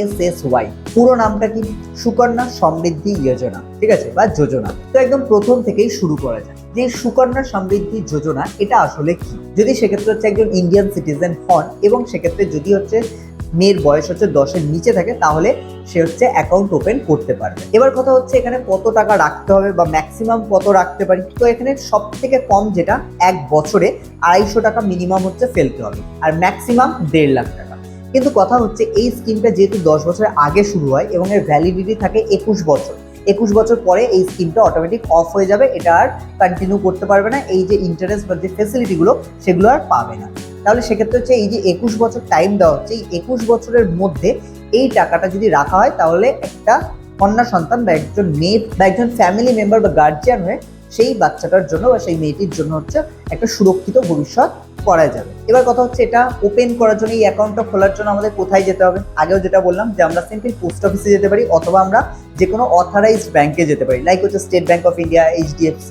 SSY। পুরো নামটা কি? সুকন্যা সমৃদ্ধি যোজনা, ঠিক আছে, বা যোজনা। তো একদম প্রথম থেকেই শুরু করা যায় যে সুকন্যা সমৃদ্ধি যোজনা এটা আসলে কি। যদি সেক্ষেত্রে হচ্ছে একজন ইন্ডিয়ান সিটিজেন হন এবং সেক্ষেত্রে যদি হচ্ছে মেয়ের বয়স হচ্ছে 10-এর নিচে থাকে, তাহলে সে হচ্ছে অ্যাকাউন্ট ওপেন করতে পারবে। এবার কথা হচ্ছে এখানে কত টাকা রাখতে হবে বা ম্যাক্সিমাম কত রাখতে পারি। তো এখানে সব থেকে কম যেটা, 1 বছরে 250 টাকা মিনিমাম হচ্ছে ফেলতে হবে, আর ম্যাক্সিমাম 1.5 লাখ টাকা। কিন্তু কথা হচ্ছে এই স্কিমটা যেহেতু 10 বছরের আগে শুরু হয় এবং এর ভ্যালিডিটি থাকে 21 বছর, 21 বছর পরে এই স্কিমটা অটোমেটিক অফ হয়ে যাবে, এটা আর কন্টিনিউ করতে পারবে না, এই যে ইন্টারেস্ট বা যে ফেসিলিটিগুলো সেগুলো আর পাবে না। তাহলে সেক্ষেত্রে হচ্ছে এই যে 21 বছর টাইম দেওয়া হচ্ছে, এই 21 বছরের মধ্যে এই টাকাটা যদি রাখা হয়, তাহলে একটা কন্যা সন্তান বা একজন মেয়ে বা একজন ফ্যামিলি মেম্বার বা গার্জিয়ান হয়ে সেই বাচ্চাটার জন্য বা সেই মেয়েটির জন্য হচ্ছে একটা সুরক্ষিত ভবিষ্যৎ করা যাবে। এবার কথা হচ্ছে এটা ওপেন করার জন্য, এই অ্যাকাউন্টটা খোলার জন্য আমাদের কোথায় যেতে হবে। আগেও যেটা বললাম যে আমরা সিম্পল পোস্ট অফিসে যেতে পারি, অথবা আমরা যে কোনো অথরাইজড ব্যাংকে যেতে পারি, লাইক হচ্ছে state bank of India, HDFC,